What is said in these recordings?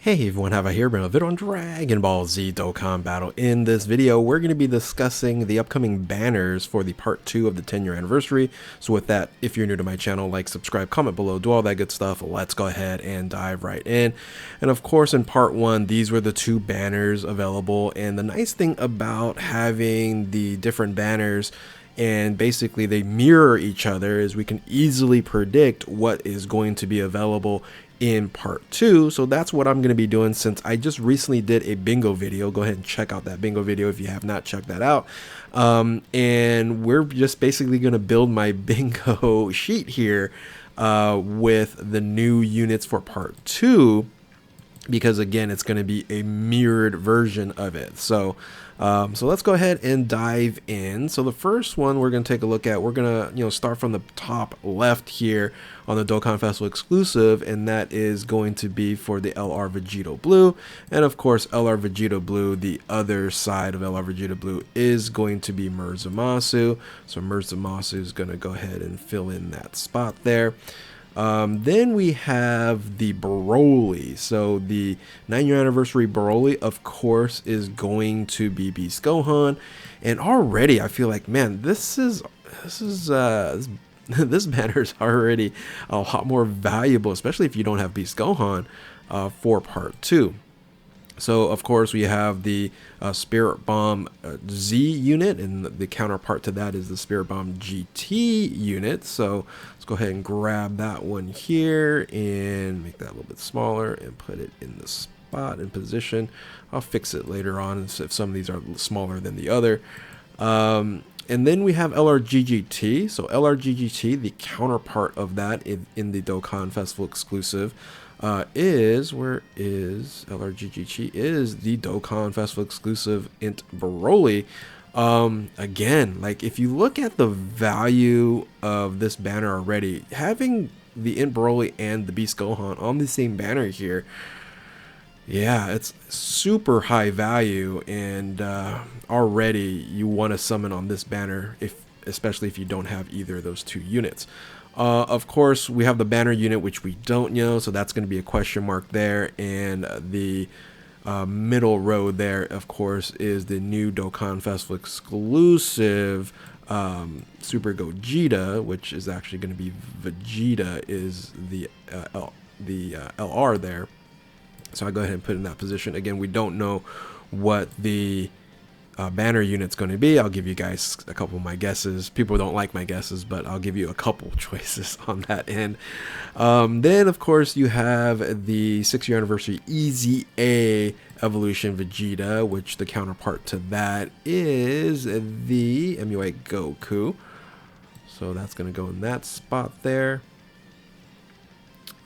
Hey everyone, have I here been a video on Dragon Ball Z Dokkan Battle. In this video, we're going to be discussing the upcoming banners for the part 2 of the 10-year anniversary. So with that, if you're new to my channel, like, subscribe, comment below, do all that good stuff. Let's go ahead and dive right in. And of course, in part 1, these were the 2 banners available. And the nice thing about having the different banners and basically they mirror each other is we can easily predict what is going to be available in part 2. So that's what I'm going to be doing since I just recently did a bingo video. Go ahead and check out that bingo video if you have not checked that out. And we're just basically going to build my bingo sheet here with the new units for part 2, because again it's going to be a mirrored version of it. So let's go ahead and dive in. So the first one we're going to take a look at, we're going to start from the top left here on the Dokkan Festival exclusive, and that is going to be for the LR Vegito Blue. And of course LR Vegito Blue, the other side of LR Vegito Blue is going to be Murzumasu. So Murzumasu is going to go ahead and fill in that spot there. Then we have the Broly. So the 9-year anniversary Broly, of course, is going to be Beast Gohan. And already I feel like, man, this banner is already a lot more valuable, especially if you don't have Beast Gohan for part 2. So of course we have the Spirit Bomb Z unit, and the counterpart to that is the Spirit Bomb GT unit. So let's go ahead and grab that one here and make that a little bit smaller and put it in the spot and position. I'll fix it later on if some of these are smaller than the other. And then we have LRGGT. So LRGGT, the counterpart of that in the Dokkan Festival exclusive, where is LRGGT? Is the Dokkan Festival exclusive Int Broly. Again, like if you look at the value of this banner already, having the Int Broly and the Beast Gohan on the same banner here, yeah, it's super high value, and already you want to summon on this banner, especially if you don't have either of those 2 units. Of course, we have the banner unit, which we don't know, so that's going to be a question mark there. And the middle row there, of course, is the new Dokkan Festival exclusive Super Gogeta, which is actually going to be Vegeta is the LR there. So I go ahead and put it in that position. Again, we don't know what the banner unit's going to be. I'll give you guys a couple of my guesses. People don't like my guesses, but I'll give you a couple choices on that end. Then of course you have the 6-year anniversary EZA Evolution Vegeta, which the counterpart to that is the MUI Goku. So that's going to go in that spot there.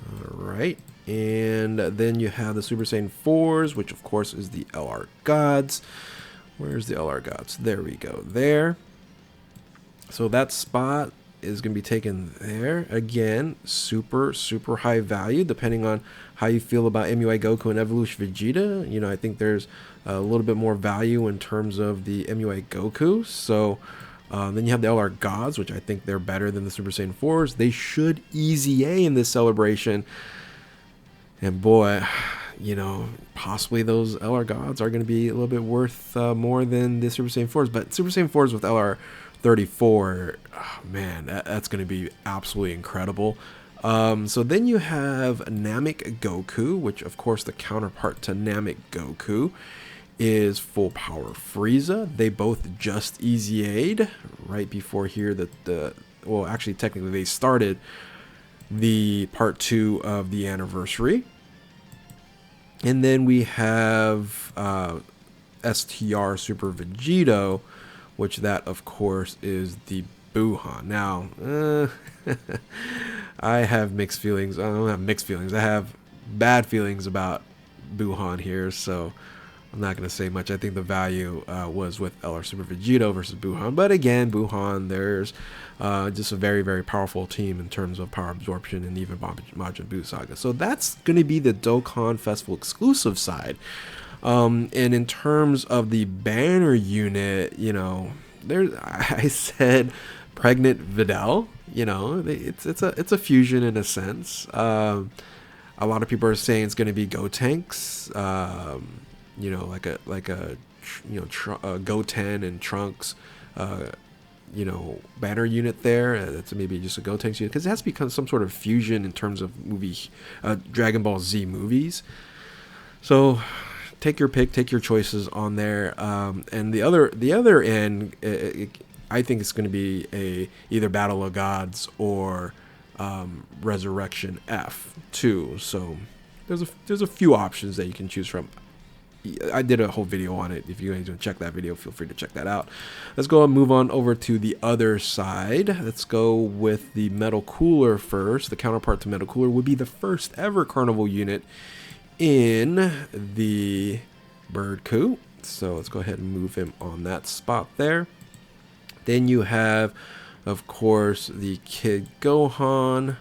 All right. And then you have the Super Saiyan 4s, which of course is the LR Gods. Where's the LR Gods? There we go, there. So that spot is going to be taken there. Again, super high value, depending on how you feel about MUI Goku and Evolution Vegeta. I think there's a little bit more value in terms of the MUI Goku. So then you have the LR Gods, which I think they're better than the Super Saiyan 4s. They should EZA in this celebration. And boy, possibly those LR Gods are going to be a little bit worth more than the Super Saiyan 4s. But Super Saiyan 4s with LR 34, oh, man, that's going to be absolutely incredible. So then you have Namek Goku, which of course the counterpart to Namek Goku is Full Power Frieza. They both just EZA'd right before here well, actually technically they started the part 2 of the anniversary. And then we have STR Super Vegito, which that of course is the Buhan. Now, I have mixed feelings. I don't have mixed feelings. I have bad feelings about Buhan here, so I'm not going to say much. I think the value was with LR Super Vegito versus Buhan. But again, Buhan, there's just a very powerful team in terms of power absorption and even Majin Buu Saga. So that's going to be the Dokkan Festival exclusive side. And in terms of the banner unit, I said Pregnant Videl. It's a fusion in a sense. A lot of people are saying it's going to be Gotenks, you know, Goten and Trunks, you know, banner unit there. That's maybe just a Gotenks unit, because it has to become some sort of fusion in terms of movie, Dragon Ball Z movies. So take your pick, take your choices on there. And the other end, I think it's going to be either Battle of Gods or Resurrection F2. So there's a few options that you can choose from. I did a whole video on it. If you guys don't check that video, feel free to check that out. Let's go and move on over to the other side. Let's go with the Metal Cooler first. The counterpart to Metal Cooler would be the first ever Carnival unit in the Bird Coup. So let's go ahead and move him on that spot there. Then you have, of course, the Kid Gohan,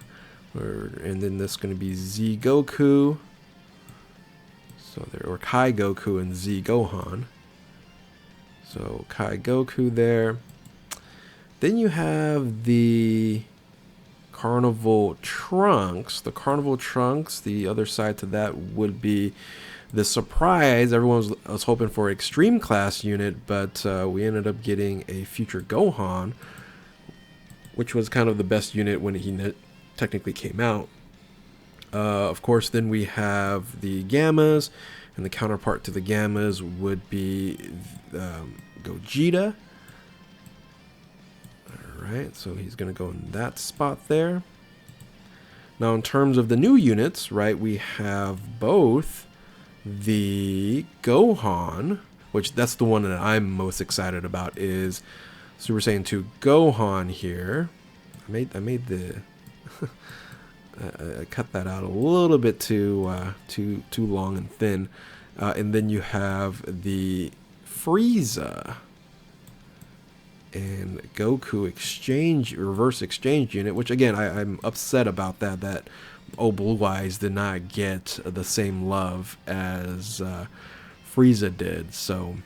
and then this is going to be Z Goku. So there, or Kai Goku and Z Gohan. So Kai Goku there. Then you have the Carnival Trunks. The Carnival Trunks, the other side to that would be the surprise. Everyone was hoping for Extreme Class unit, but we ended up getting a Future Gohan, which was kind of the best unit when he technically came out. Of course, then we have the Gammas, and the counterpart to the Gammas would be Gogeta. Alright, so he's going to go in that spot there. Now, in terms of the new units, right, we have both the Gohan, which that's the one that I'm most excited about, is Super Saiyan 2 Gohan here. I made the... I cut that out a little bit too long and thin, and then you have the Frieza and Goku reverse exchange unit, which again I'm upset about that Blue Eyes did not get the same love as Frieza did. So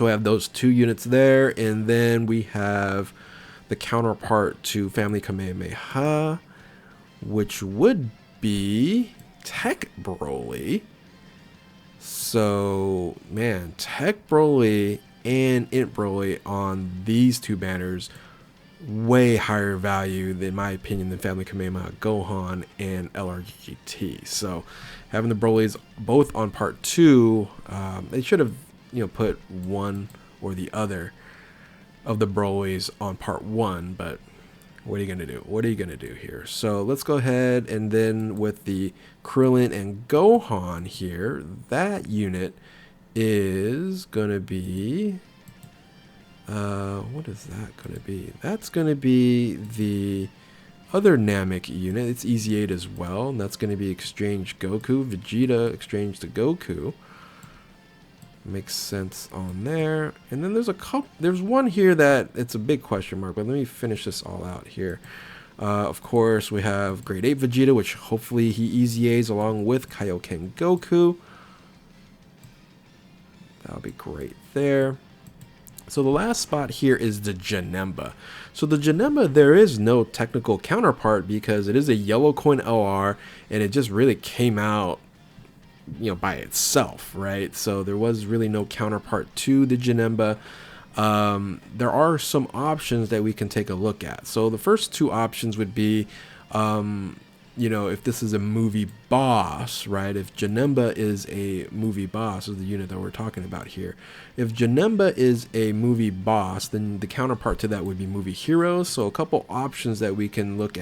we have those two units there, and then we have the counterpart to Family Kamehameha, which would be Tech Broly. So, man, Tech Broly and Int Broly on these two banners, way higher value, in my opinion, than Family Kamehameha Gohan and LRGT. So, having the Brolys both on part 2, they should have, you know, put one or the other of the Brolys on part 1, but what are you going to do? What are you going to do here? So let's go ahead, and then with the Krillin and Gohan here, that unit is going to be, what is that going to be? That's going to be the other Namek unit. It's Easy 8 as well, and that's going to be Exchange Goku, Vegeta Exchange to Goku. Makes sense on there. And then there's one here that it's a big question mark, but let me finish this all out here. Of course, we have Grade 8 Vegeta, which hopefully he Easy A's along with Kaioken Goku. That'll be great there. So the last spot here is the Janemba. So the Janemba, there is no technical counterpart because it is a yellow coin LR, and it just really came out, you know, by itself, right? So there was really no counterpart to the Janemba. There are some options that we can take a look at. So the first two options would be, you know, if this is a movie boss, right? If Janemba is a movie boss, is the unit that we're talking about here. If Janemba is a movie boss, then the counterpart to that would be movie heroes. So a couple options that we can look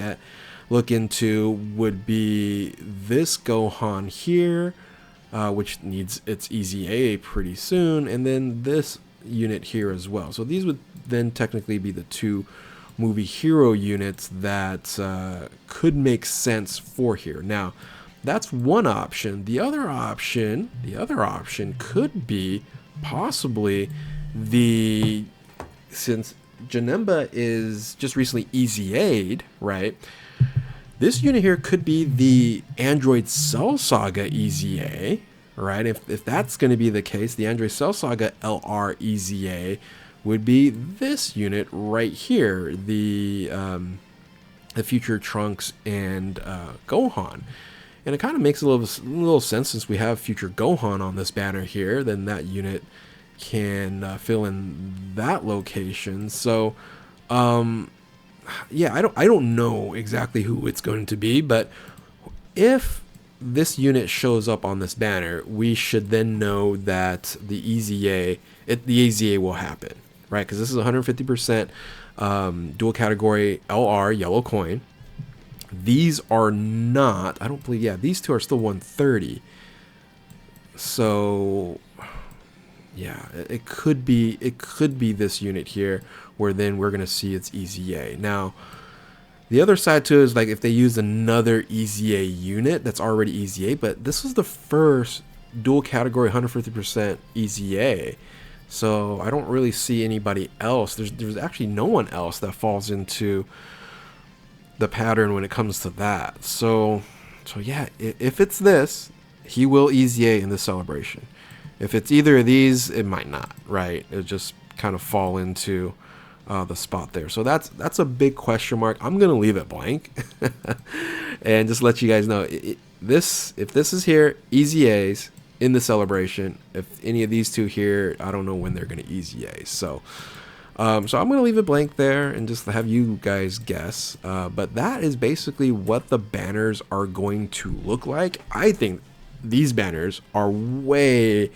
into would be this Gohan here, which needs its Easy A pretty soon, and then this unit here as well. So these would then technically be the two movie hero units that could make sense for here. Now, that's one option. The other option could be possibly since Janemba is just recently Easy Aid, right? This unit here could be the Android Cell Saga Easy A, right? If that's going to be the case, the Android Cell Saga LR Easy A would be this unit right here, the future Trunks and Gohan. And it kind of makes a little sense since we have Future Gohan on this banner here, then that unit can fill in that location. So, yeah, I don't know exactly who it's going to be, but if this unit shows up on this banner, we should then know that the EZA will happen, right? Because this is 150% dual category LR yellow coin. These are not, I don't believe, yeah, these two are still 130. So yeah, it could be this unit here where then we're gonna see its EZA. Now the other side too is like if they use another EZA unit that's already EZA, but this was the first dual category 150% EZA. So I don't really see anybody else. There's actually no one else that falls into the pattern when it comes to that. So yeah, if it's this, he will EZA in the celebration. If it's either of these, it might not, right? It'll just kind of fall into the spot there. So that's a big question mark. I'm gonna leave it blank and just let you guys know if this is here, EZAs in the celebration. If any of these two here, I don't know when they're gonna EZA. So I'm gonna leave it blank there and just have you guys guess. But that is basically what the banners are going to look like. I think these banners are way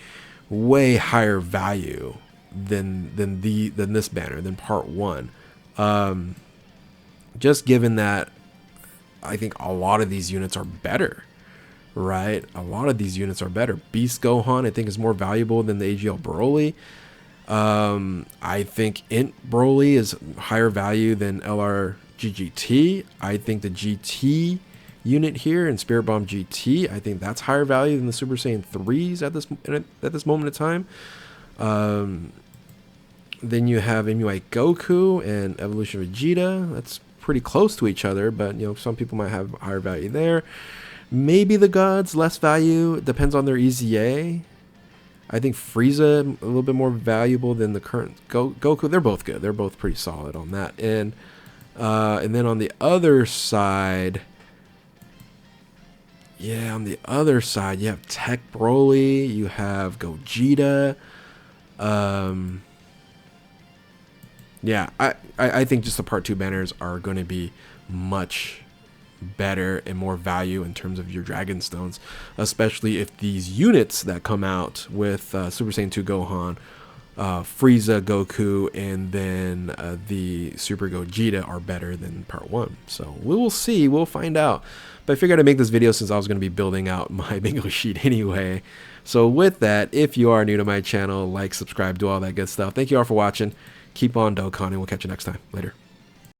higher value than this banner, than part 1. Just given that I think a lot of these units are better, right? A lot of these units are better. Beast Gohan, I think, is more valuable than the AGL Broly. I think Int Broly is higher value than LR GGT. I think the GT unit here in Spirit Bomb GT, I think that's higher value than the Super Saiyan 3s at this moment in time. Then you have MUI Goku and Evolution Vegeta. That's pretty close to each other, but you know, some people might have higher value there. Maybe the gods less value. It depends on their EZA. I think Frieza a little bit more valuable than the current Goku. They're both good. They're both pretty solid on that. And then on the other side, yeah, on the other side you have Tech Broly, you have Gogeta. Yeah, I think just the part 2 banners are going to be much better and more value in terms of your Dragon Stones, especially if these units that come out with Super Saiyan 2 Gohan, Frieza, Goku, and then the Super Gogeta are better than part 1. So we will see, we'll find out. But I figured I'd make this video since I was going to be building out my bingo sheet anyway. So with that, if you are new to my channel, like, subscribe, do all that good stuff. Thank you all for watching. Keep on Dokkan, and we'll catch you next time. Later.